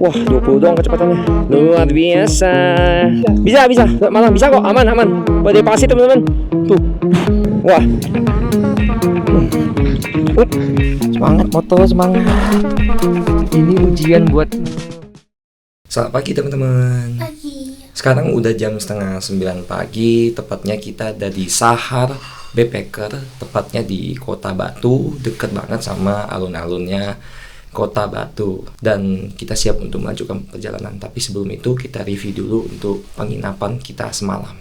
Wah, 20 doang kecepatannya. Luar biasa. Bisa. Malah bisa kok, aman. Pada pasti teman-teman. Tuh. Wah. Semangat motor, semangat. Ini ujian buat. Selamat pagi teman-teman. Sekarang udah jam setengah 9 pagi. Tepatnya kita ada di Sahar Backpacker, tepatnya di Kota Batu, dekat banget sama alun-alunnya Kota Batu. Dan kita siap untuk melanjutkan perjalanan. Tapi sebelum itu kita review dulu untuk penginapan kita semalam.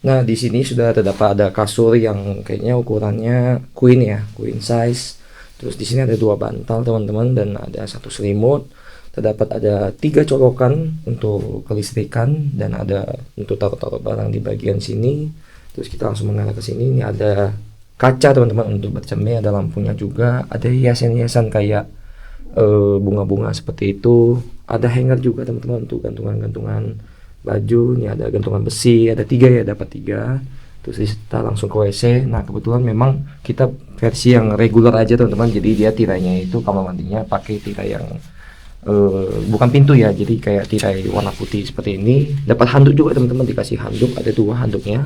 Nah, di sini sudah terdapat ada kasur yang kayaknya ukurannya queen ya, queen size. Terus di sini ada 2 bantal teman-teman dan ada 1 selimut. Terdapat ada 3 colokan untuk kelistrikan dan ada untuk taruh-taruh barang di bagian sini. Terus kita langsung mengarah ke sini. Ini ada kaca teman-teman untuk bercermin, ada lampunya juga, ada hiasan-hiasan kayak bunga-bunga seperti itu. Ada hanger juga teman-teman untuk gantungan-gantungan baju. Ini ada gantungan besi, ada 3 ya, dapat 3. Terus kita langsung ke WC. Nah, kebetulan memang kita versi yang regular aja teman-teman. Jadi dia tirainya itu kamar mandinya pakai tirai yang bukan pintu ya, jadi kayak tirai warna putih seperti ini. Dapat handuk juga teman-teman, dikasih handuk, ada 2 handuknya.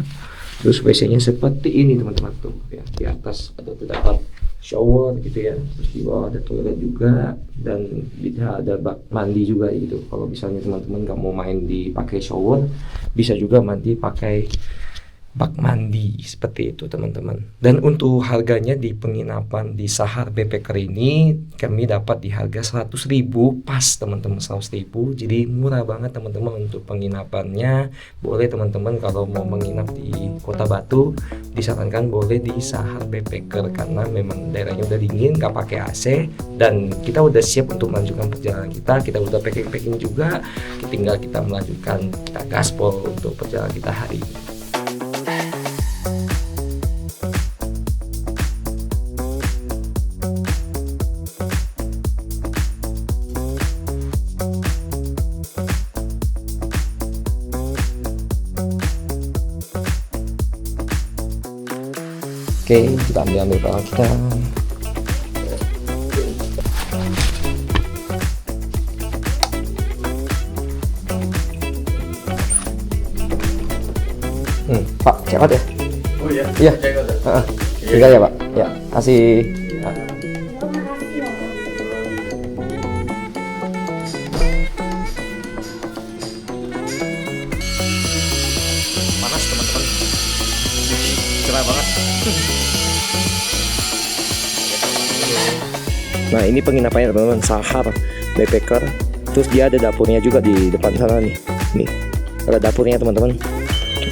Terus WC-nya seperti ini teman-teman tuh ya. Di atas ada terdapat shower gitu ya. Terus di bawah ada toilet juga dan bisa ada bak mandi juga gitu. Kalau misalnya teman-teman nggak mau main pakai shower, bisa juga mandi pakai bak mandi seperti itu teman-teman. Dan untuk harganya di penginapan di Sahar Backpacker ini kami dapat di harga 100.000 pas teman-teman, 100.000. Jadi murah banget teman-teman untuk penginapannya. Boleh teman-teman kalau mau menginap di Kota Batu disarankan boleh di Sahar Backpacker karena memang daerahnya udah dingin, nggak pakai AC dan kita udah siap untuk melanjutkan perjalanan kita. Kita udah packing juga, tinggal kita melanjutkan, kita gaspol untuk perjalanan kita hari ini. Oke, kita ambil barang kita. Pak, cepat ya? Oh iya? Iya. Tinggal ya Pak? Ya, kasih. Panas teman-teman. Cerah banget. Nah, ini penginapannya teman-teman, Sahar Backpacker. Terus dia ada dapurnya juga di depan sana nih. Nih, ada dapurnya teman-teman.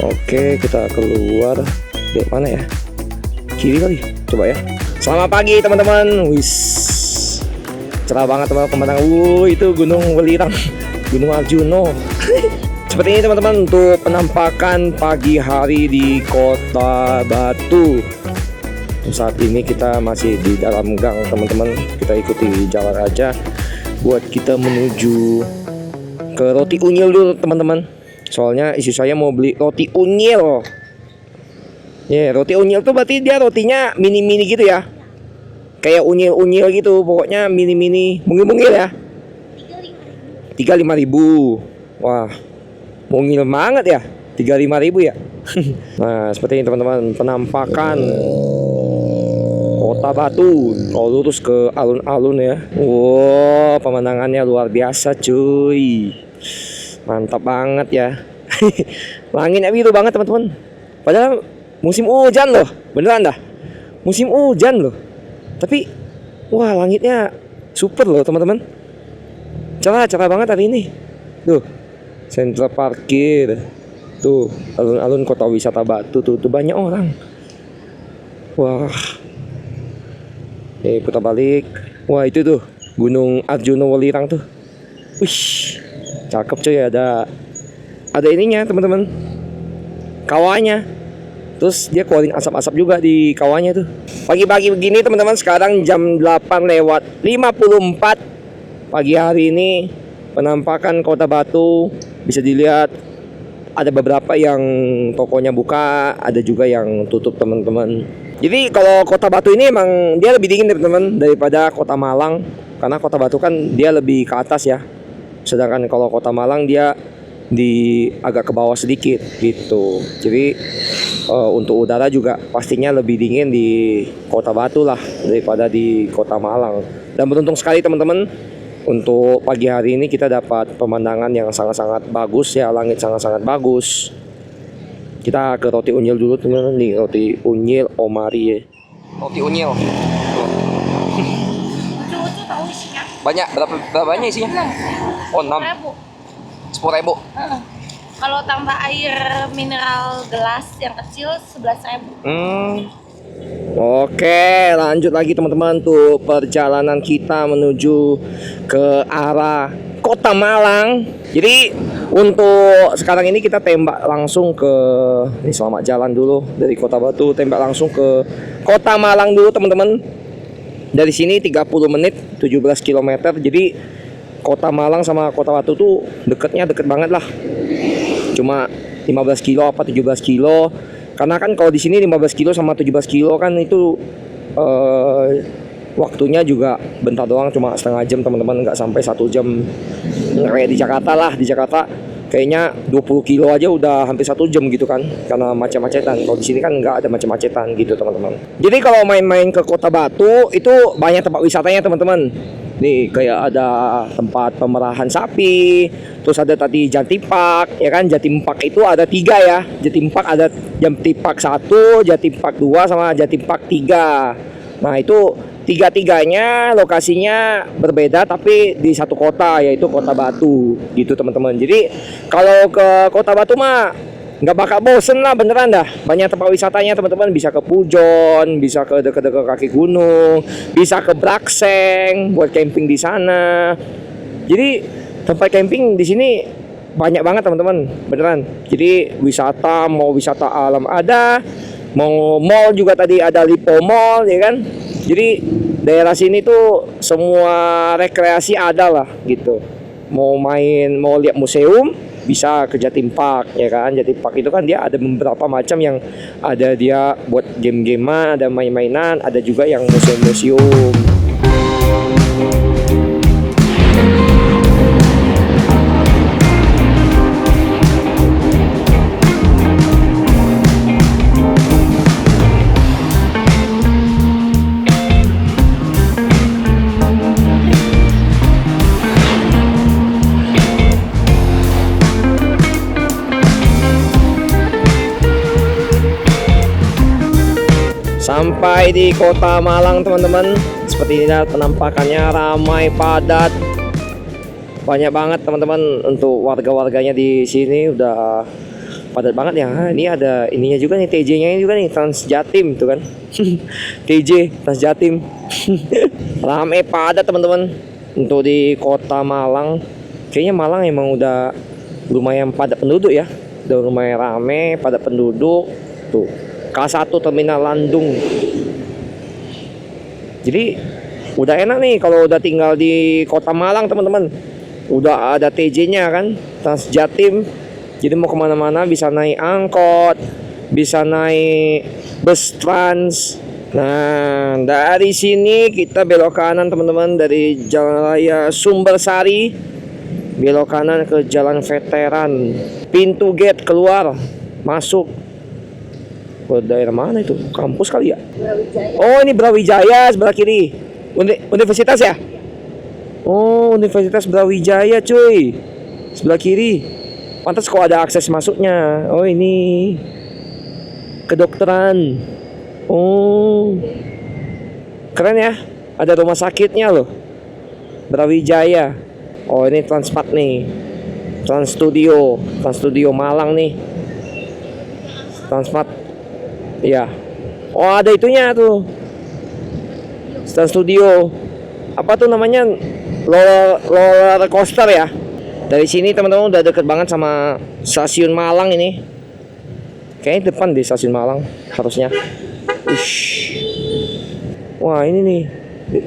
Oke, kita keluar. Dari mana ya? Kiri kali. Coba ya. Selamat pagi teman-teman. Wis. Cerah banget teman-teman pemandangan. Itu Gunung Welirang, Gunung Arjuno. Seperti ini teman-teman untuk penampakan pagi hari di Kota Batu. Saat ini kita masih di dalam gang teman-teman. Kita ikuti jalan aja buat kita menuju ke Roti Unyil dulu teman-teman. Soalnya istri saya mau beli roti unyil. Ya, roti unyil tuh berarti dia rotinya mini-mini gitu ya. Kayak unyil-unyil gitu, pokoknya mini-mini, mungil-mungil ya. 35.000. Wah, mungil banget ya. 35.000 ya. Nah, seperti ini teman-teman penampakan Kota Batu. Kalau lurus ke alun-alun ya. Wow, pemandangannya luar biasa cuy. Mantap banget ya. Langitnya biru banget teman-teman. Padahal musim hujan loh. Beneran dah. Musim hujan loh. Tapi wah, langitnya super loh teman-teman. Cerah banget hari ini. Tuh, sentra parkir. Tuh, alun-alun Kota Wisata Batu tuh banyak orang. Wah. Putar balik. Wah, itu tuh Gunung Arjuno Welirang tuh. Wih. Cakep cuy, ada ininya teman-teman, kawahnya. Terus dia keluarin asap-asap juga di kawahnya tuh. Pagi-pagi begini teman-teman, sekarang jam 8:54 pagi hari ini. Penampakan Kota Batu bisa dilihat ada beberapa yang tokonya buka, ada juga yang tutup teman-teman. Jadi kalau Kota Batu ini emang dia lebih dingin teman-teman daripada Kota Malang, karena Kota Batu kan dia lebih ke atas ya. Sedangkan kalau Kota Malang dia di agak ke bawah sedikit gitu. Jadi untuk udara juga pastinya lebih dingin di Kota Batu lah daripada di Kota Malang. Dan beruntung sekali teman-teman, untuk pagi hari ini kita dapat pemandangan yang sangat-sangat bagus ya, langit sangat-sangat bagus. Kita ke roti unyil dulu teman-teman nih, roti unyil Omari ya. Roti unyil. Lucu tahu isinya. Banyak, berapa banyak isinya? 6. Oh 6. 10.000. Kalau tambah air mineral gelas yang kecil 11.000. Oke, lanjut lagi teman-teman tuh perjalanan kita menuju ke arah Kota Malang. Jadi untuk sekarang ini kita tembak langsung ke selamat jalan dulu dari Kota Batu, tembak langsung ke Kota Malang dulu teman-teman. Dari sini 30 menit 17 km. Jadi Kota Malang sama Kota Batu tuh deket banget lah. Cuma 15 kilo apa 17 kilo. Karena kan kalau di sini 15 kilo sama 17 kilo kan itu waktunya juga bentar doang, cuma setengah jam teman-teman, nggak sampai 1 jam. Kayak di Jakarta lah, di Jakarta kayaknya 20 kilo aja udah hampir 1 jam gitu kan, karena macet-macetan. Kalau di sini kan nggak ada macet-macetan gitu teman-teman. Jadi kalau main-main ke Kota Batu itu banyak tempat wisatanya teman-teman. Nih kayak ada tempat pemerahan sapi, terus ada tadi Jatim Park, ya kan. Jatim Park itu ada 3 ya. Jatim Park ada Jatim Park 1, Jatim Park 2 sama Jatim Park 3. Nah itu tiga-tiganya lokasinya berbeda tapi di satu kota, yaitu Kota Batu gitu teman-teman. Jadi kalau ke Kota Batu mah nggak bakal bosen lah beneran dah. Banyak tempat wisatanya teman-teman, bisa ke Pujon, bisa ke dekat-dekat kaki gunung, bisa ke Brakseng buat camping di sana. Jadi tempat camping di sini banyak banget teman-teman, beneran. Jadi wisata, mau wisata alam ada, mau mall juga tadi ada Lipo Mall ya kan. Jadi daerah sini tuh semua rekreasi ada lah gitu. Mau main, mau lihat museum, bisa ke Jatim Park ya kan. Jatim Park itu kan dia ada beberapa macam, yang ada dia buat game-gamean, ada main-mainan, ada juga yang museum-museum. Sampai di Kota Malang teman-teman, seperti ini penampakannya, ramai padat, banyak banget teman-teman. Untuk warga-warganya di sini udah padat banget ya. Ini ada ininya juga nih, TJ-nya juga nih, Trans Jatim tuh kan. TJ Trans Jatim. Ramai padat teman-teman untuk di Kota Malang. Kayaknya Malang emang udah lumayan padat penduduk ya, udah lumayan rame padat penduduk tuh. K1 Terminal Landung. Jadi udah enak nih kalau udah tinggal di Kota Malang teman-teman. Udah ada TJ-nya kan, Trans Jatim. Jadi mau kemana-mana bisa naik angkot, bisa naik bus trans. Nah dari sini kita belok kanan teman-teman, dari Jalan Raya Sumbersari, belok kanan ke Jalan Veteran. Pintu gate keluar masuk ke daerah mana itu? Kampus kali ya? Brawijaya. Oh ini Brawijaya sebelah kiri. Universitas ya? Oh Universitas Brawijaya cuy, sebelah kiri. Pantas kok ada akses masuknya. Oh ini kedokteran. Oh keren ya, ada rumah sakitnya loh, Brawijaya. Oh ini Transmart nih, Trans Studio Malang nih, Transmart. Iya. Oh ada itunya tuh, Trans Studio. Apa tuh namanya? Roller coaster ya. Dari sini teman-teman udah deket banget sama stasiun Malang ini. Kayaknya depan di stasiun Malang harusnya. Ush. Wah ini nih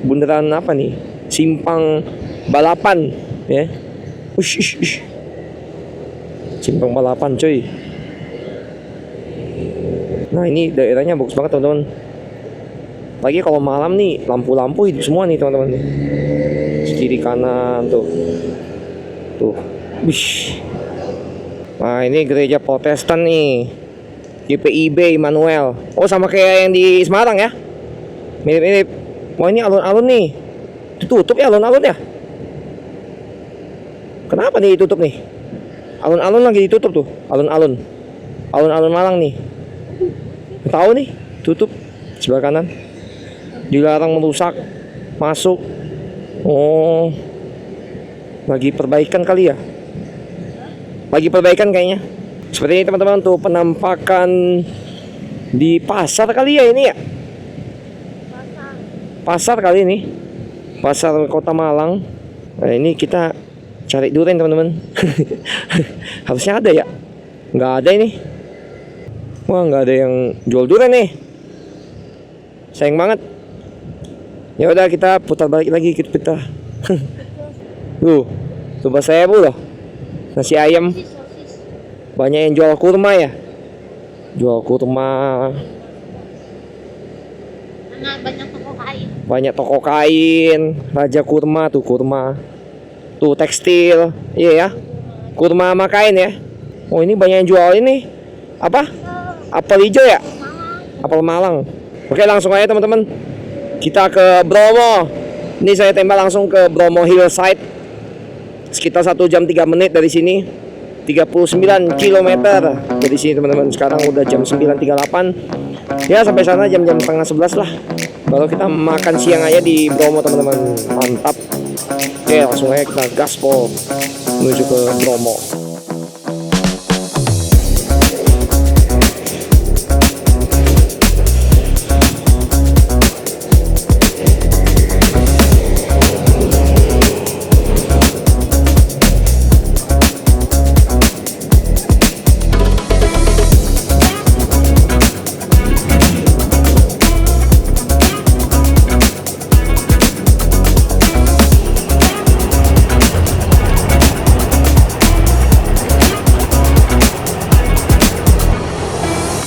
bundaran apa nih? Simpang Balapan ya. Ush. Simpang Balapan cuy. Nah ini daerahnya bagus banget teman-teman. Lagi kalau malam nih lampu-lampu hidup semua nih teman-teman. Kiri kanan tuh. Tuh. Wish. Nah, ini gereja Protestan nih. GPIB Immanuel. Oh, sama kayak yang di Semarang ya. Mirip-mirip. Wah, ini alun-alun nih. Ditutup ya alun-alun ya. Kenapa nih ditutup nih? Alun-alun lagi ditutup tuh. Alun-alun. Alun-alun Malang nih. Tahu nih, tutup sebelah kanan. Dilarang merusak masuk. Oh. Lagi perbaikan kali ya. Lagi perbaikan kayaknya. Seperti ini teman-teman tuh penampakan di pasar kali ya ini ya. Pasar kali ini. Pasar Kota Malang. Nah, ini kita cari durian teman-teman. Harusnya ada ya. Nggak ada ini. Wah, nggak ada yang jual durian nih. Sayang banget. Ya udah kita putar balik lagi kita. Coba saya loh. Nasi ayam. Banyak yang jual kurma ya. Jual kurma. Banyak toko kain. Banyak toko kain. Raja Kurma tuh kurma. Tuh tekstil. Iya ya. Kurma sama kain ya. Oh, ini banyak yang jual ini. Apa? Apel hijau ya? Apel Malang. Oke, langsung aja teman-teman. Kita ke Bromo. Ini saya tembak langsung ke Bromo Hillside. Sekitar 1 jam 3 menit dari sini. 39 km dari sini teman-teman. Sekarang udah jam 9.38. Ya sampai sana jam-jam setengah 11 lah. Baru kita makan siang aja di Bromo teman-teman. Mantap. Oke, langsung aja kita gaspol menuju ke Bromo.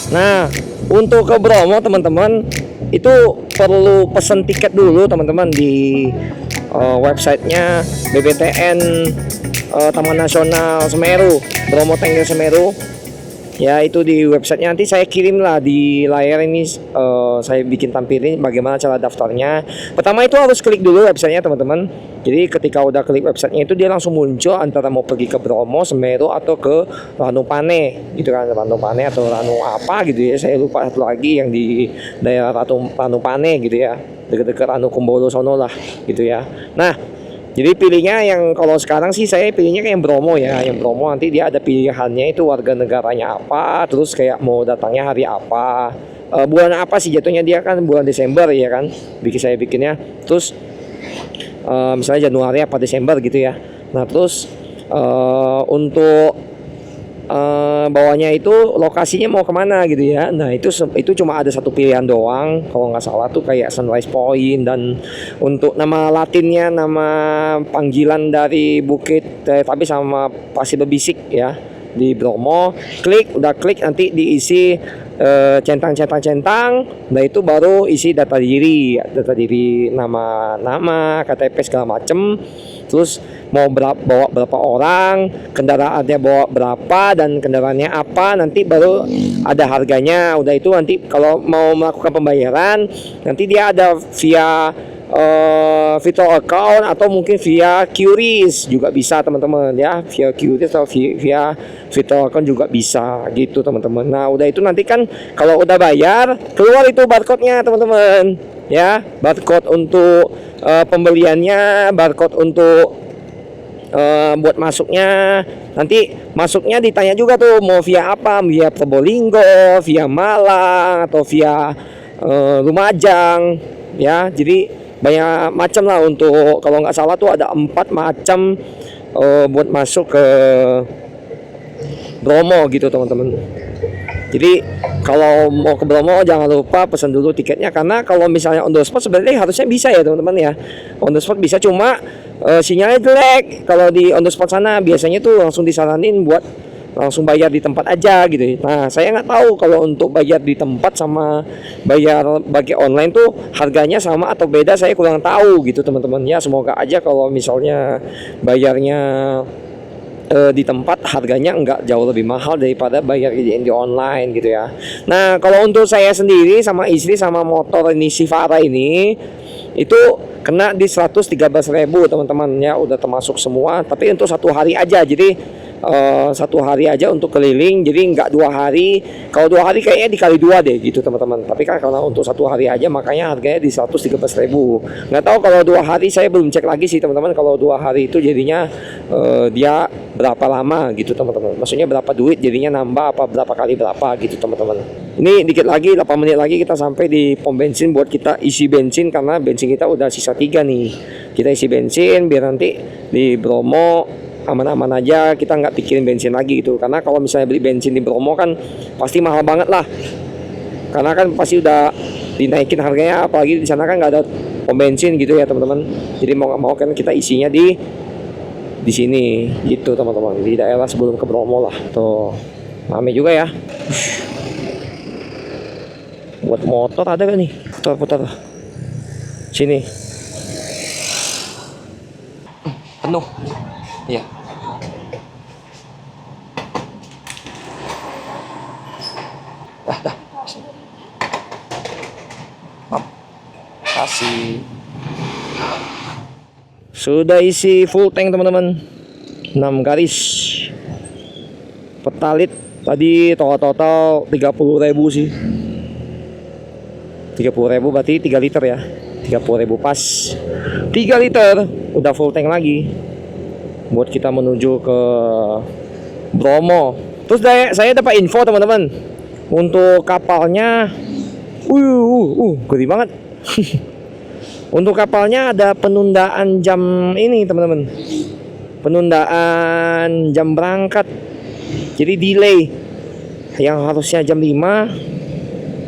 Nah, untuk ke Bromo teman-teman itu perlu pesan tiket dulu teman-teman di websitenya BBTN Taman Nasional Semeru, Bromo Tengger Semeru. Ya itu di websitenya nanti saya kirim lah di layar ini. Saya bikin tampilin bagaimana cara daftarnya. Pertama itu harus klik dulu websitenya teman-teman. Jadi ketika udah klik websitenya itu dia langsung muncul antara mau pergi ke Bromo, Semeru atau ke Ranupane gitu kan, Ranupane atau Ranu apa gitu ya. Saya lupa satu lagi yang di daerah Ranupane gitu ya, dekat-dekat Ranu Kumbolo sono lah gitu ya. Nah, jadi pilihnya yang kalau sekarang sih saya pilihnya kayak yang Bromo ya. Yang Bromo nanti dia ada pilihannya itu warga negaranya apa, terus kayak mau datangnya hari apa, bulan apa sih jatuhnya, dia kan bulan Desember ya kan. Saya bikinnya. Terus misalnya Januari apa Desember gitu ya. Nah terus untuk bawahnya itu lokasinya mau kemana gitu ya. Nah itu cuma ada satu pilihan doang kalau nggak salah tuh kayak Sunrise Point. Dan untuk nama latinnya, nama panggilan dari bukit tapi sama pasir berbisik ya di Bromo. Udah klik nanti diisi centang. Nah itu baru isi data diri, nama KTP segala macem. Terus mau bawa berapa orang, kendaraannya bawa berapa, dan kendaraannya apa, nanti baru ada harganya. Udah itu nanti kalau mau melakukan pembayaran nanti dia ada via virtual account atau mungkin via QRIS juga bisa teman-teman ya, via QRIS atau via virtual account juga bisa gitu teman-teman. Nah udah itu nanti kan kalau udah bayar keluar itu barcode-nya teman-teman ya, barcode untuk pembeliannya, barcode untuk buat masuknya. Nanti masuknya ditanya juga tuh mau via apa, via Probolinggo, via Malang atau via Lumajang ya. Jadi banyak macam lah. Untuk kalau nggak salah tuh ada 4 macam buat masuk ke Bromo gitu teman-teman. Jadi kalau mau ke Bromo jangan lupa pesan dulu tiketnya, karena kalau misalnya on the spot sebenarnya harusnya bisa ya teman-teman ya. On the spot bisa, cuma sinyalnya jelek. Kalau di on the spot sana biasanya tuh langsung disaranin buat langsung bayar di tempat aja gitu. Nah saya nggak tahu kalau untuk bayar di tempat sama bayar bagi online tuh harganya sama atau beda, saya kurang tahu gitu teman-teman ya. Semoga aja kalau misalnya bayarnya di tempat harganya nggak jauh lebih mahal daripada bayar di online gitu ya. Nah kalau untuk saya sendiri sama istri sama motor ini Sivara ini itu kena di 113.000 teman-teman ya, udah termasuk semua. Tapi untuk 1 hari aja, jadi 1 hari aja untuk keliling, jadi nggak 2 hari. Kalau 2 hari kayaknya dikali 2 deh gitu teman-teman. Tapi kan karena untuk 1 hari aja makanya harganya di 113.000. Nggak tahu kalau 2 hari, saya belum cek lagi sih teman-teman. Kalau 2 hari itu jadinya dia berapa lama gitu teman-teman. Maksudnya berapa duit jadinya, nambah apa berapa kali berapa gitu teman-teman. Ini dikit lagi 8 menit lagi kita sampai di pom bensin buat kita isi bensin, karena bensin kita udah sisa 3 nih. Kita isi bensin biar nanti di Bromo aman-aman aja, kita nggak pikirin bensin lagi gitu. Karena kalau misalnya beli bensin di Bromo kan pasti mahal banget lah, karena kan pasti udah dinaikin harganya, apalagi di sana kan nggak ada pom bensin gitu ya teman-teman. Jadi mau nggak mau kan kita isinya di sini gitu teman-teman, di daerah sebelum ke Bromo lah. Tuh rame juga ya. Buat motor ada gak nih? Putar-putar sini penuh ya. Dah. Kasih. Sudah isi full tank teman-teman. 6 garis. Pertalit tadi total 30.000 sih. 30.000 berarti 3 liter ya. 30.000 pas. 3 liter udah full tank lagi. Buat kita menuju ke Bromo. Terus saya dapat info teman-teman. Untuk kapalnya gede banget. Untuk kapalnya ada penundaan jam ini teman-teman. Penundaan jam berangkat. Jadi delay. Yang harusnya jam 5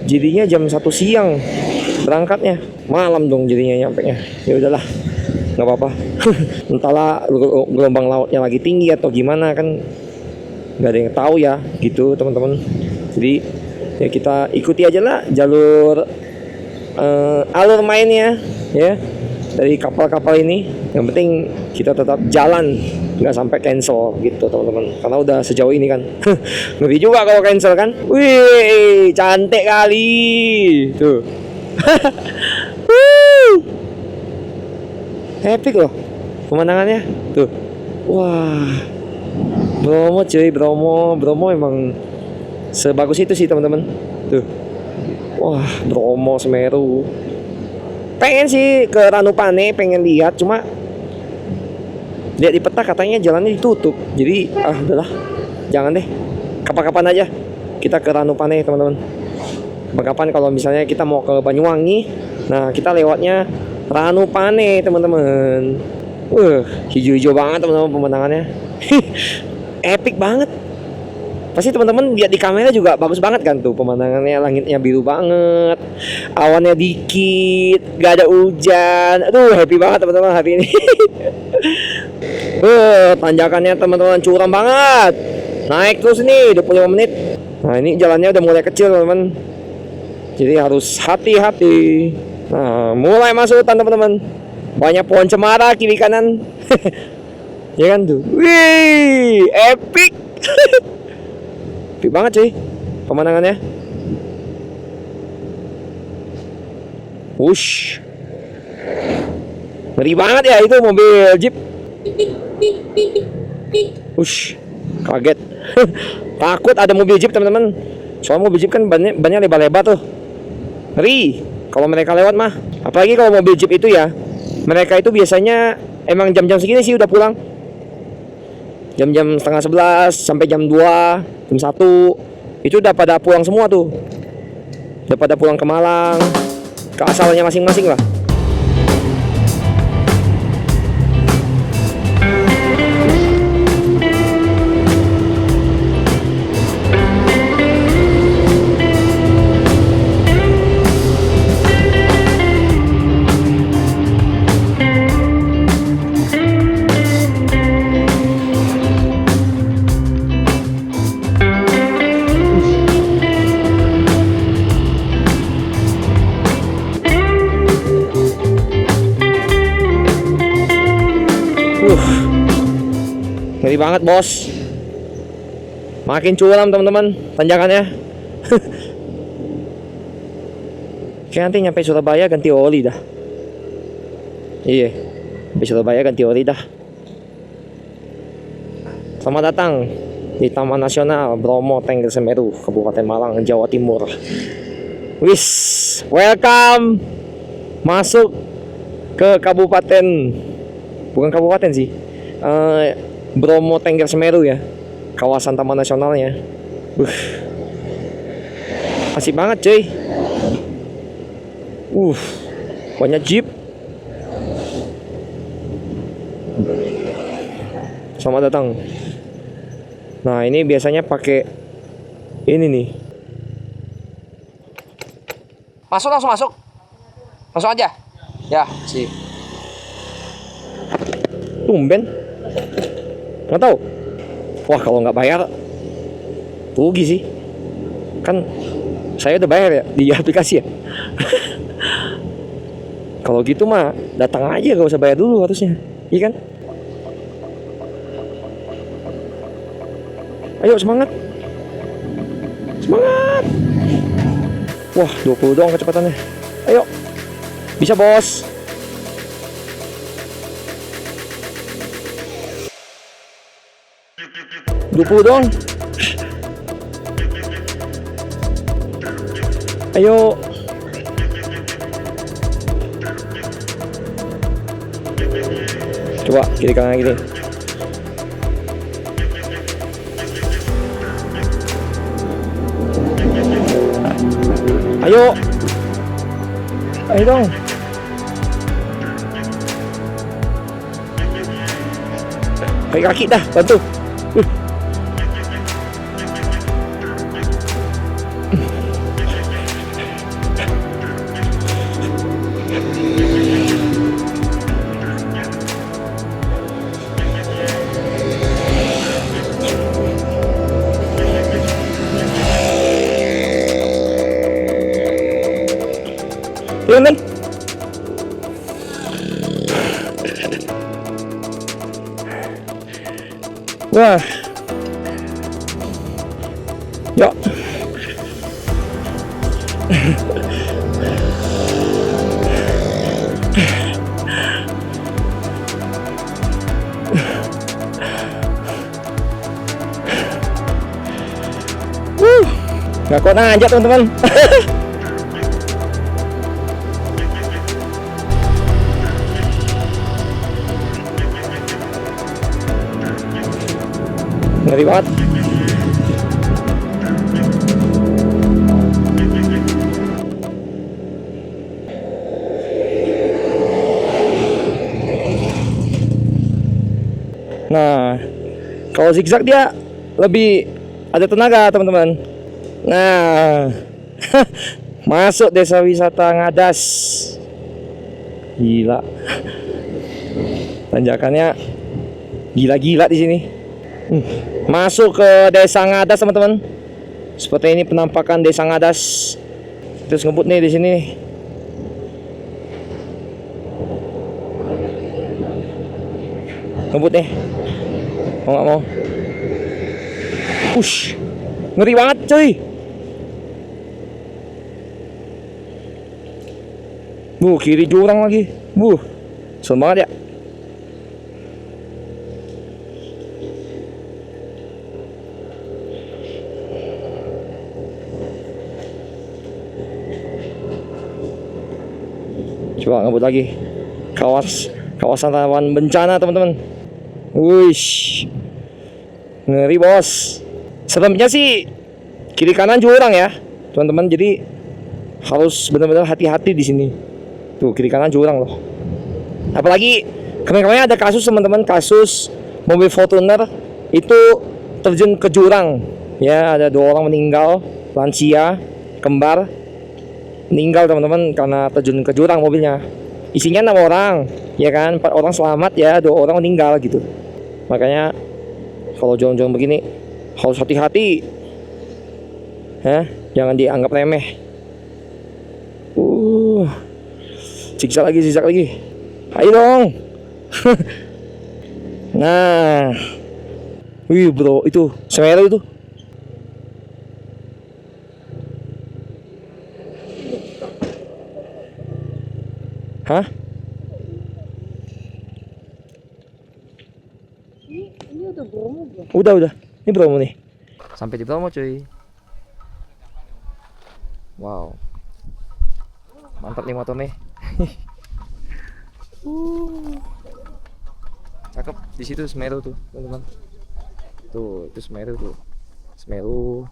jadinya jam 1 siang berangkatnya. Malam dong jadinya nyampenya. Ya udahlah. Nggak apa-apa. Entahlah gelombang lautnya lagi tinggi atau gimana kan nggak ada yang tahu ya gitu teman-teman. Jadi ya kita ikuti aja lah jalur alur mainnya ya dari kapal-kapal ini. Yang penting kita tetap jalan, nggak sampai cancel gitu teman-teman, karena udah sejauh ini kan. Ngeri juga kalau cancel kan. Wih cantik kali tuh. Epic loh pemandangannya tuh. Wah Bromo cuy, Bromo emang sebagus itu sih teman-teman tuh. Wah Bromo Semeru. Pengen sih ke Ranupane, pengen lihat, cuma lihat di peta katanya jalannya ditutup. Jadi udahlah jangan deh, kapan-kapan aja kita ke Ranupane teman-teman. Kapan-kapan kalau misalnya kita mau ke Banyuwangi, nah kita lewatnya Ranupane teman-teman. Hijau-hijau banget teman-teman pemandangannya. Epic banget. Pasti teman-teman lihat di kamera juga bagus banget kan tuh pemandangannya, langitnya biru banget, awannya dikit, gak ada hujan. Aduh happy banget teman-teman hari ini. Tanjakannya teman-teman curam banget. Naik terus nih 25 menit. Nah ini jalannya udah mulai kecil teman-teman, jadi harus hati-hati. Nah mulai masuk hutan teman-teman, banyak pohon cemara kiri kanan. Ya kan tuh. Wih epic. Epic banget cuy pemandangannya. Wush, ngeri banget ya itu mobil jeep. Wush, kaget. Takut ada mobil jeep teman-teman. Soalnya mobil jeep kan bannya lebar-lebar tuh. Ngeri kalau mereka lewat mah. Apalagi kalau mobil jeep itu ya, mereka itu biasanya emang jam-jam segini sih udah pulang. Jam-jam setengah 11 sampai jam 2, jam 1 itu udah pada pulang semua tuh. Udah pada pulang ke Malang, ke asalnya masing-masing lah. banget bos. Makin curam teman-teman tanjakannya. Kayak nanti nyampe Surabaya ganti oli dah. Iya, sampai Surabaya ganti oli dah. Selamat datang di Taman Nasional Bromo Tengger Semeru, Kabupaten Malang, Jawa Timur. Wis, welcome masuk ke kabupaten, bukan kabupaten sih, Bromo Tengger Semeru ya, kawasan Taman Nasionalnya. Asik banget cuy. Banyak jeep. Selamat datang. Nah ini biasanya pakai ini nih. Langsung masuk. Langsung aja. Ya, sih. Tumben. Nggak tahu. Wah kalau nggak bayar rugi sih. Kan saya udah bayar ya di aplikasi ya. Kalau gitu mah datang aja, gak usah bayar dulu harusnya. Iya kan? Ayo semangat. Semangat. Wah 20 doang kecepatannya. Ayo. Bisa bos. $20 doang. Ayo. Coba kiri kanan gini. Ayo. Ayo dong. Pakai kaki dah, bantu. Yun nih. Wah. Yuk. Nggak kuat aja teman-teman. Ngeri banget. Nah, kalau zigzag dia lebih ada tenaga teman-teman. Nah, masuk desa wisata Ngadas. Gila. Tanjakannya gila-gila di sini. Masuk ke desa Ngadas teman-teman. Seperti ini penampakan desa Ngadas. Terus ngebut nih di sini. Ngebut nih. Mau nggak mau? Push. Ngeri banget cuy. Kiri jurang lagi. Serem banget ya. Coba ngebut lagi. Kawasan rawan bencana teman-teman. Wish. Ngeri bos. Seremnya sih kiri kanan jurang ya teman-teman. Jadi harus benar-benar hati-hati di sini. Tuh kiri kanan jurang loh. Apalagi kemarin-kemarin ada kasus teman-teman, kasus mobil Fortuner itu terjun ke jurang. Ya ada 2 orang meninggal, lansia, kembar. Meninggal teman-teman karena terjun ke jurang mobilnya. Isinya 6 orang, ya kan, 4 orang selamat ya, 2 orang meninggal gitu. Makanya kalau jalan-jalan begini harus hati-hati, ya, jangan dianggap remeh. Zigzag lagi, ayo dong. Nah, Wih bro, itu Semeru itu. Hah? Ini udah Bromo belum? Udah. Ini Bromo nih. Sampai di Bromo cuy. Wow. Mantap nih motornya. Cakep. Di situ Semeru tuh, teman-teman. Tuh, itu Semeru tuh. Semeru.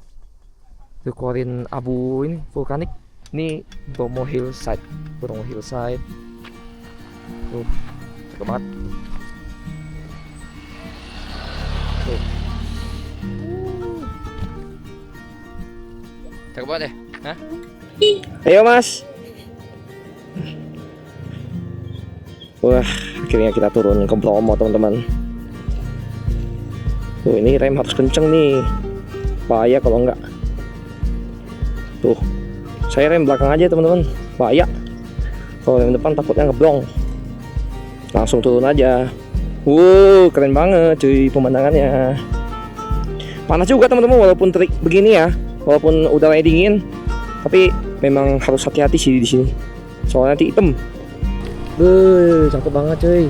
Itu keluarin abu ini vulkanik. Ini Bromo Hillside. Bromo Hillside. Tuh, cakep banget. Tuh. Cakep banget ya? Hah? Ayo mas. Wah, akhirnya kita turun ke Bromo teman-teman. Tuh, ini rem harus kenceng nih. Bahaya kalau enggak. Tuh, saya rem belakang aja teman-teman. Bahaya. Kalau rem depan takutnya ngeblong. Langsung turun aja. Keren banget cuy pemandangannya. Panas juga teman-teman walaupun terik begini ya. Walaupun udaranya dingin, tapi memang harus hati-hati sih di sini. Soalnya nanti hitam. Cakep banget cuy.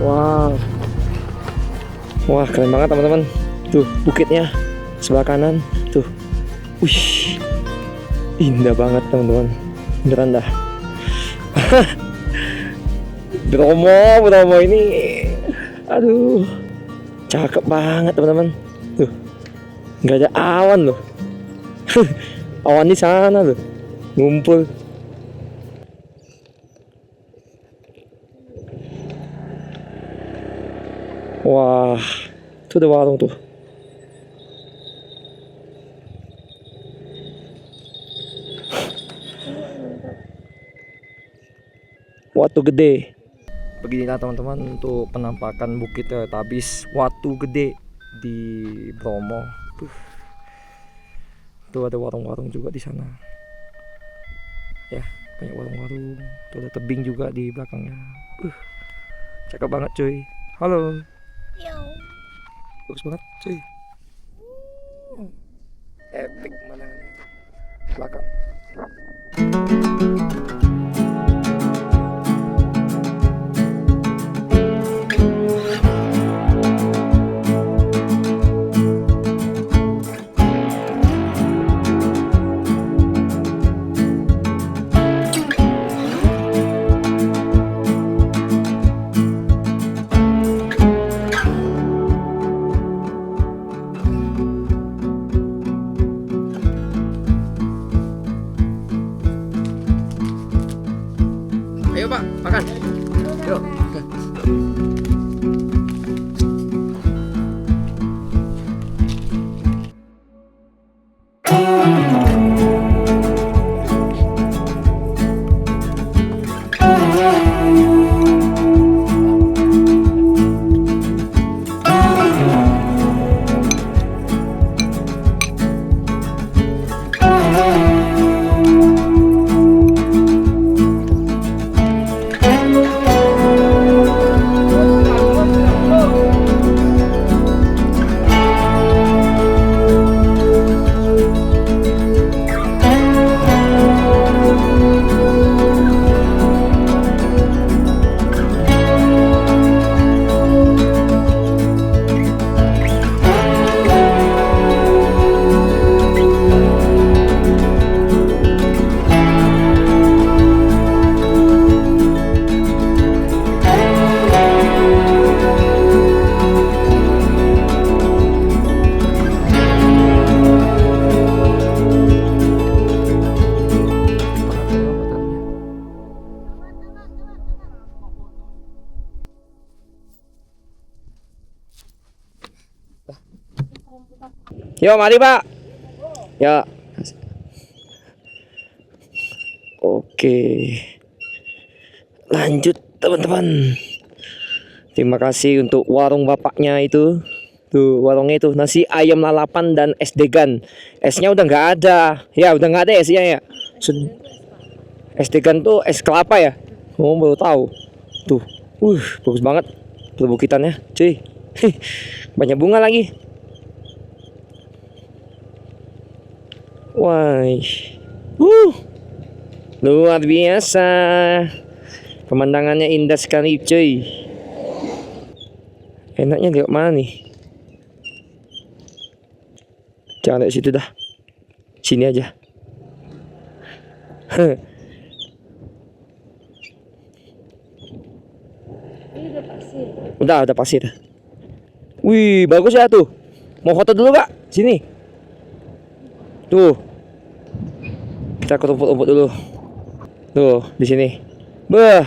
Wow. Wah, keren banget teman-teman. Tuh, bukitnya sebelah kanan. Tuh. Wih. Indah banget teman-teman. Beneran dah. Bromo ini. Aduh. Cakep banget teman-teman. Tuh. Nggak ada awan loh. Awan di sana loh. Ngumpul. Wah, itu ada warung tuh. Watu Gede. Beginilah teman-teman untuk penampakan Bukit Tabis Watu Gede di Bromo. Tuh ada warung-warung juga di sana. Ya, banyak warung-warung. Tuh ada tebing juga di belakangnya. Cakep banget cuy. Halo. Yo. Bagus banget cuy. Epic mana belakang. Ayo Pak, makan. Yuk. Yo, mari Pak. Ya. Oke. Lanjut teman-teman. Terima kasih untuk warung bapaknya itu. Tuh warungnya itu nasi ayam lalapan dan es degan. Esnya udah nggak ada. Ya udah nggak ada esnya ya. Es degan tuh es kelapa ya. Oh baru tahu. Tuh, bagus banget perbukitannya, cuy. Banyak bunga lagi. Wah, luar biasa. Pemandangannya indah sekali, cuy. Enaknya lihat mana nih? Jangan lihat situ dah. Sini aja. Ini udah pasir. Udah pasir. Wih, bagus ya tuh. Mau foto dulu, Kak? Sini. Tuh. Kita ke rumput-rumput dulu. Tuh, di sini. Bah.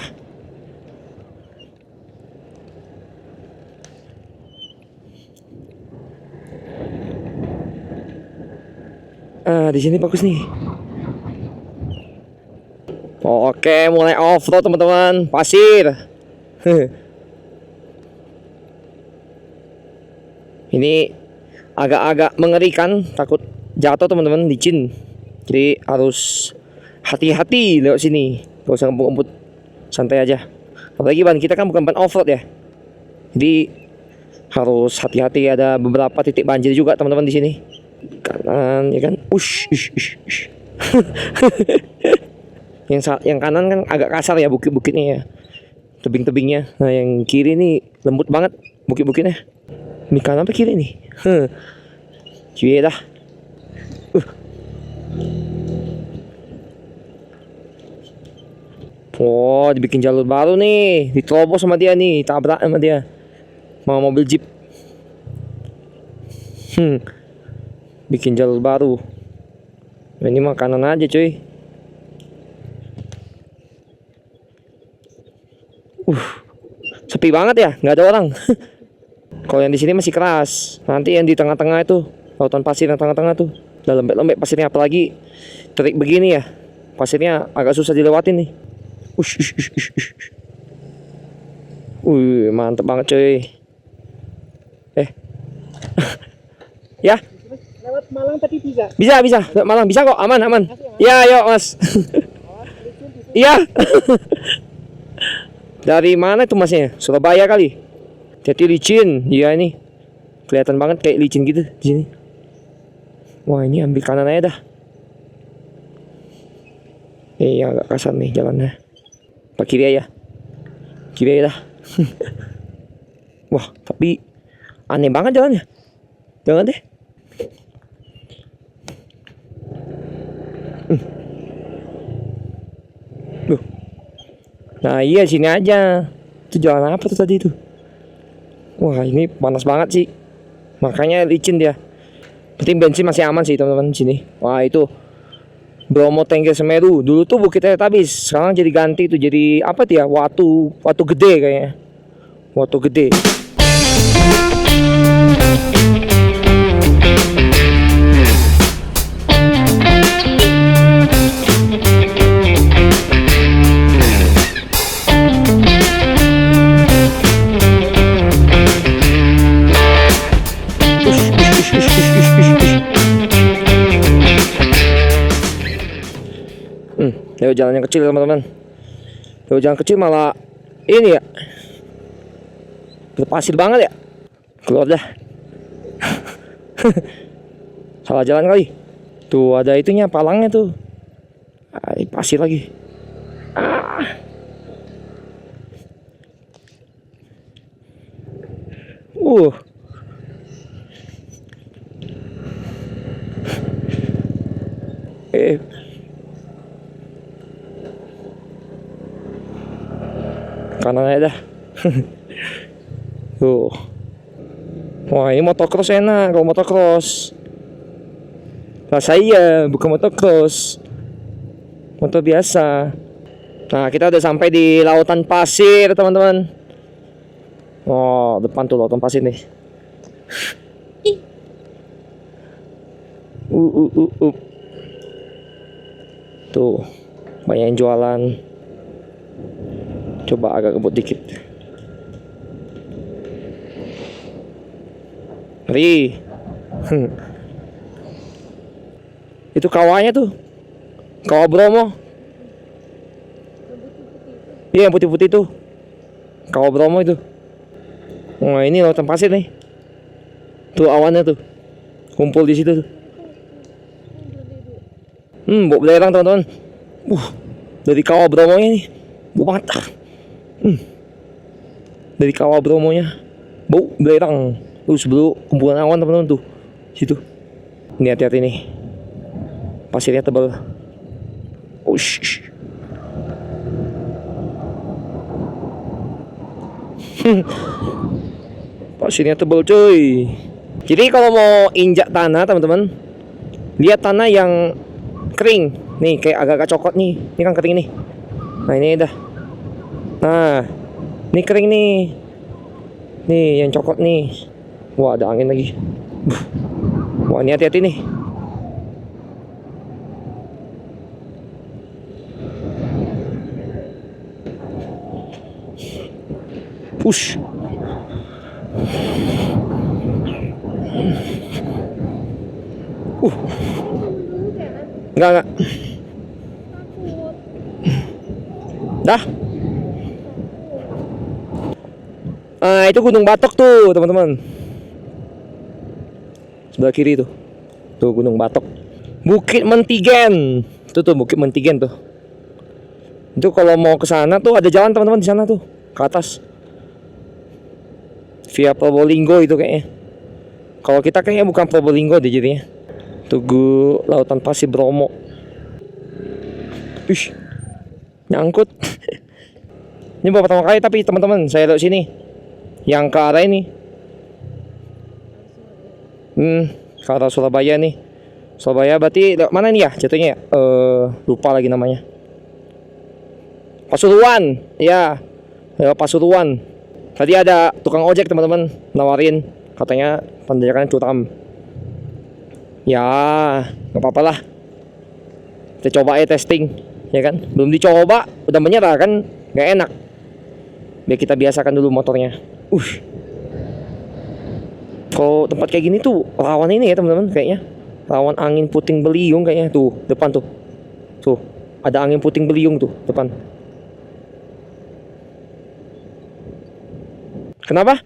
Di sini bagus nih. Oke, mulai off-road teman-teman. Pasir. Ini agak-agak mengerikan, takut jatuh teman-teman, licin. Jadi harus hati-hati lewat sini. Gak usah ngebut-ngebut, santai aja. Apalagi ban kita kan bukan ban off-road ya. Jadi harus hati-hati, ada beberapa titik banjir juga teman-teman di sini. Kanan ya kan. Ush. Yang kanan kan agak kasar ya bukit-bukitnya ya. Tebing-tebingnya. Nah, yang kiri nih lembut banget bukit-bukitnya. Ini kanan apa kiri nih? Cuy dah. Oh, dibikin jalur baru nih. Diterobos sama dia nih, tabrak sama dia. Mau mobil jeep. Bikin jalur baru. Ini mah kanan aja, cuy. Sepi banget ya, nggak ada orang. Kalau yang di sini masih keras. Nanti yang di tengah-tengah itu, lautan pasir yang tengah-tengah tuh, udah lembek-lembek pasirnya. Apalagi terik begini ya, pasirnya agak susah dilewatin nih. Mantep banget cuy. Ya. Lewat Malang tadi bisa. Bisa. Lewat Malang bisa kok, aman. Iya, yuk Mas. Iya. Dari mana itu Masnya? Surabaya kali. Jadi licin. Iya ini. Kelihatan banget kayak licin gitu di sini. Wah, ini ambil kanan aja dah. Ini agak kasar nih jalannya. Pak kiri aja. Kiri aja dah. Wah, tapi aneh banget jalannya. Jangan deh. Nah iya sini aja. Itu jalan apa tuh tadi itu? Wah ini panas banget sih. Makanya licin dia. Penting bensin masih aman sih teman-teman di sini. Wah itu Bromo Tengger Semeru. Dulu tuh Bukit Teletabis. Sekarang jadi ganti tuh jadi apa tuh ya? Watu gede kayaknya. Watu gede. Lewat jalan yang kecil teman-teman. Lewat jalan kecil malah ini ya, berpasir banget ya. Keluar dah. Salah jalan kali. Tuh ada itunya palangnya tuh. Pasir lagi. Kanan aja dah. Tuh. Wah ini motocross enak. Kalau motocross nah saya bukan motocross, motor biasa. Nah kita udah sampai di lautan pasir teman-teman. Oh depan tuh lautan pasir nih. Tuh banyak yang jualan. Coba agak ngebut dikit. Ngeri. Itu kawahnya tuh. Kawah Bromo. Iya, yang putih-putih tuh. Kawah Bromo itu. Wah, ini lautan pasir nih. Tuh awannya tuh. Kumpul di situ tuh. Bau belerang teman-teman. Dari kawah Bromonya nih. Bau banget. Dari kawah Bromonya. Bau belerang. Tuh sebelum kumpulan awan teman-teman tuh. Situ. Ini hati-hati nih. Pasirnya tebal. Shh. Pasirnya tebal cuy. Jadi kalau mau injak tanah teman-teman, lihat tanah yang kering. Nih kayak agak-agak coklat nih. Ini kan kering nih. Nah ini dah. Nah ini kering nih. Nih yang coklat nih. Wah ada angin lagi. Wah ini hati-hati nih. Push. Enggak. Dah. Itu Gunung Batok tuh, teman-teman. Sebelah kiri tuh. Tuh Gunung Batok. Bukit Mentigen. Tuh Bukit Mentigen tuh. Itu kalau mau ke sana tuh ada jalan teman-teman di sana tuh, ke atas. Via Probolinggo itu kayaknya. Kalau kita kayaknya bukan Probolinggo deh jadinya. Tugu lautan pasir Bromo. Nyangkut. Ini baru pertama kali tapi teman-teman saya lewat sini. Yang ke arah ini. Ke arah Surabaya nih. Surabaya berarti lewat mana nih ya jatuhnya ya? Lupa lagi namanya. Pasuruan. Ya. Lewat Pasuruan. Tadi ada tukang ojek teman-teman nawarin, katanya tanjakan curam. Ya, nggak apa-apa lah. Kita coba aja testing, ya kan? Belum dicoba, udah menyerah kan? Nggak enak. Biar kita biasakan dulu motornya. Kalau tempat kayak gini tuh rawan ini ya teman-teman kayaknya. Rawan angin puting beliung kayaknya tuh depan tuh. Tuh, ada angin puting beliung tuh depan. Kenapa?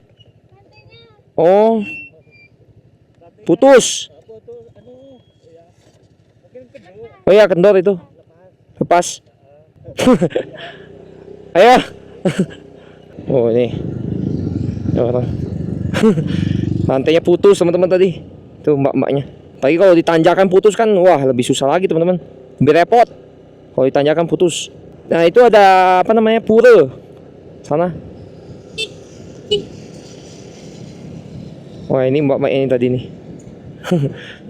Oh, putus. Oh iya kendor itu. Lepas. Ayo. Oh ini. Lantainya putus teman-teman tadi. Tuh mbak-mbaknya. Tapi kalau ditanjakan putus kan wah lebih susah lagi teman-teman. Lebih repot. Kalau ditanjakan putus. Nah itu ada apa namanya pura. Sana. Wah ini mbak-mbak ini tadi nih.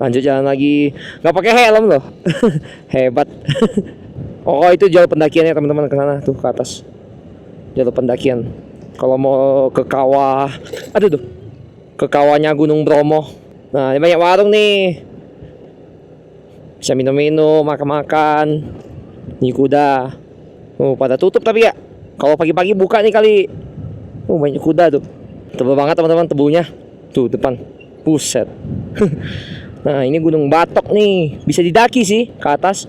Lanjut jalan lagi. Gak pakai helm loh. Hebat. Oh itu jalur pendakiannya teman-teman ke sana tuh ke atas. Jalur pendakian. Kalau mau ke kawah, aduh tuh. Ke kawahnya Gunung Bromo. Nah ini banyak warung nih. Bisa minum-minum, makan-makan. Ini kuda. Pada tutup tapi ya. Kalau pagi-pagi buka nih kali. Banyak kuda tuh. Tebal banget teman-teman tebunya. Tuh depan. Buset. Nah ini Gunung Batok nih. Bisa didaki sih ke atas.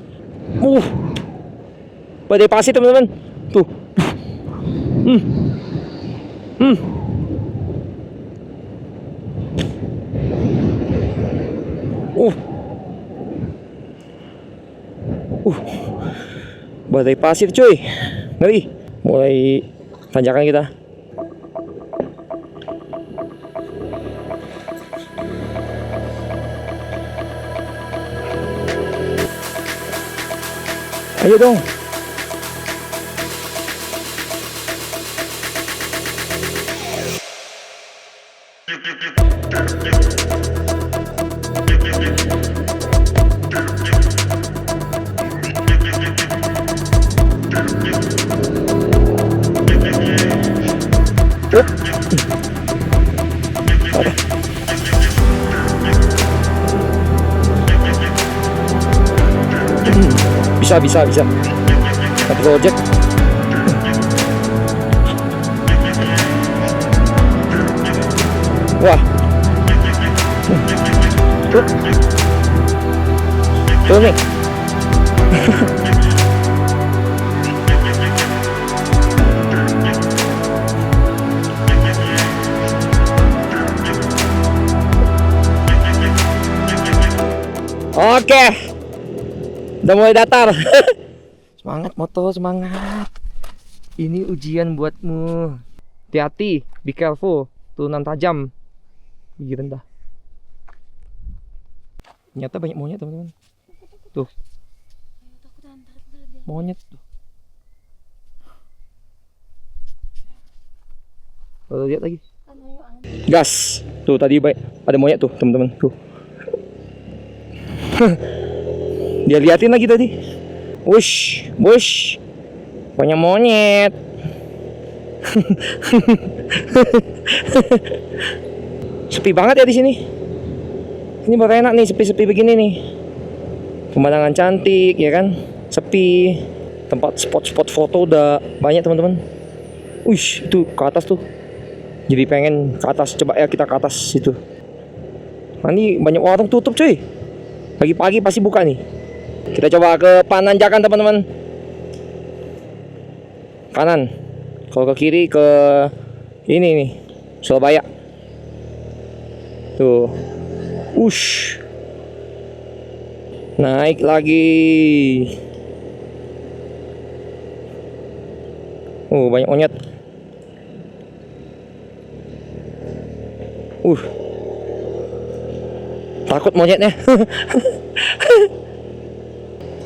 Badai pasir teman-teman. Tuh. Badai pasir cuy. Ngeri. Mulai tanjakan kita. Ayo dong. Bisa. Tapi ojek. Wah. Tuh. Tuh nih. Oke. Udah mulai datar. Semangat moto, semangat. Ini ujian buatmu. Hati-hati, be careful. Turunan tajam. Gigi rendah. Ternyata banyak monyet, teman-teman. Tuh. Monyet tuh. Lalu lihat lagi. Gas. Tuh tadi baik ada monyet tuh, teman-teman. Tuh. Dia liatin lagi tadi. Wush, wush. Banyak monyet. Sepi banget ya di sini. Ini baru enak nih, sepi-sepi begini nih. Pemandangan cantik ya kan? Sepi. Tempat spot-spot foto udah banyak, teman-teman. Wih, itu ke atas tuh. Jadi pengen ke atas. Coba ya kita ke atas situ. Nah, ini banyak warung tutup, cuy. Pagi-pagi pasti buka nih. Kita coba ke Pananjakan, teman-teman. Kanan. Kalau ke kiri ke ini nih, Surabaya. Tuh. Ush. Naik lagi. Banyak monyet. Takut monyetnya.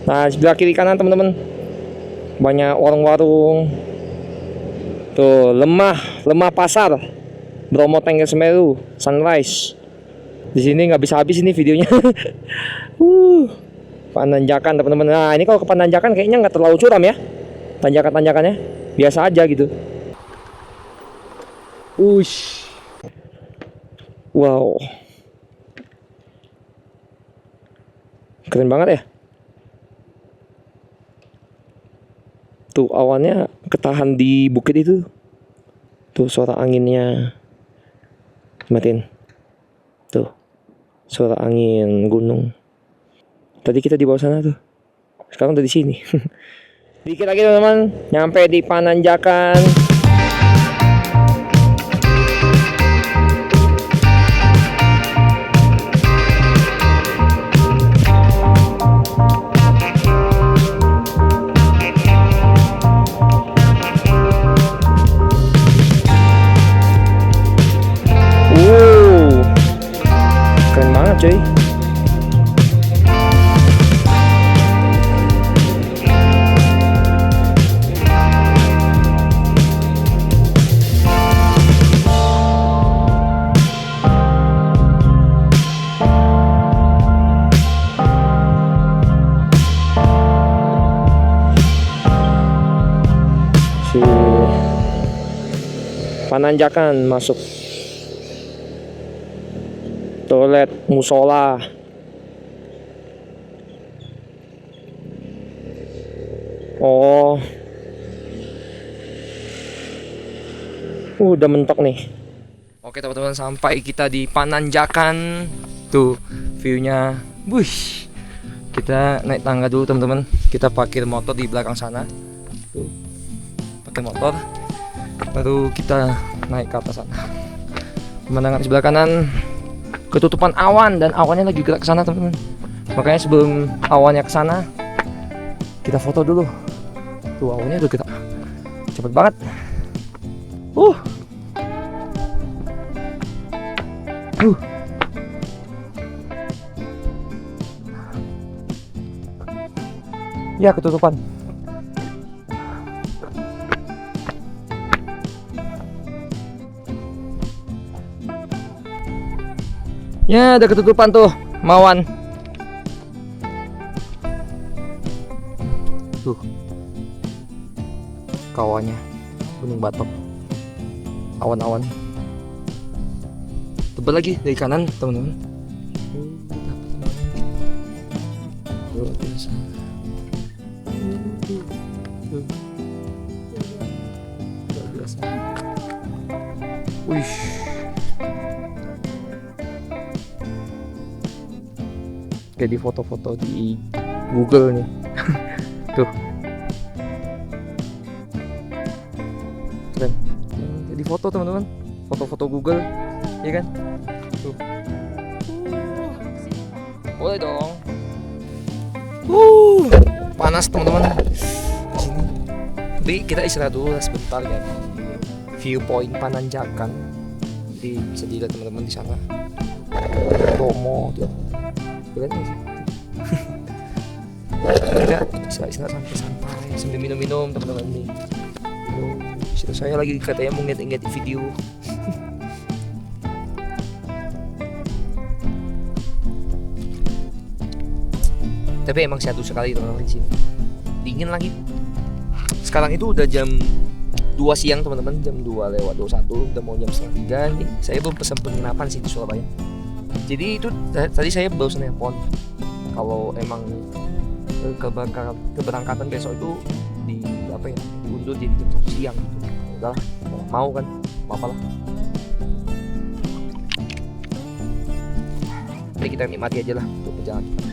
Nah, sebelah kiri kanan, teman-teman. Banyak warung-warung. Tuh, lemah pasar. Bromo Tengger Semeru, Sunrise. Di sini nggak bisa habis ini videonya. Pananjakan, teman-teman. Nah, ini kalau ke Pananjakan kayaknya nggak terlalu curam ya. Tanjakan-tanjakannya biasa aja gitu. Ush. Wow. Keren banget ya. Tuh awannya ketahan di bukit itu. Tuh suara anginnya. Matiin. Tuh. Suara angin gunung. Tadi kita di bawah sana tuh. Sekarang udah di sini. Dikit lagi, teman-teman, nyampe di Pananjakan. Keren banget, cuy. Pananjakan masuk toilet musola. Udah mentok nih. Oke, teman-teman, sampai kita di Pananjakan. Tuh view-nya. Wuih. Kita naik tangga dulu, teman-teman. Kita parkir motor di belakang sana. Tuh. Pakai motor. Baru kita naik ke atas sana. Pemandangan di sebelah kanan ketutupan awan dan awannya lagi gerak ke sana, teman-teman. Makanya sebelum awannya ke sana kita foto dulu. Tuh awannya udah gerak. Cepet banget. Ya, ketutupan. Ya, udah ketutupan tuh, Mawan. Tuh. Kawannya Gunung Batok. Awan-awan. Tebal lagi dari kanan, teman-teman. Luar biasa. Luar biasa. Wih. kayak di foto-foto di Google nih. Tuh keren. Kayak di foto teman-teman, foto-foto Google ya kan. Tuh boleh dong. Panas teman-teman sini. Jadi kita istirahat dulu sebentar ya di viewpoint Pananjakan. Jadi bisa dilihat teman-teman di sana. Bromo tuh. Keren gak sih? Kita bisa istirahat santai-santai sambil minum-minum teman-teman nih. Istri saya lagi katanya mau ngedit video. Tapi emang syadu sekali teman-teman di sini. Dingin lagi. Sekarang itu udah jam 2 siang teman-teman, jam 2:21, udah mau jam setengah 3 nih. Saya belum pesan penginapan sih di Surabaya. Jadi itu tadi saya baru nelpon kalau emang keberangkatan besok itu diundur jadi jam 1 siang gitu. Udah mau kan, apa-apalah. Jadi kita nikmati aja lah untuk perjalanan.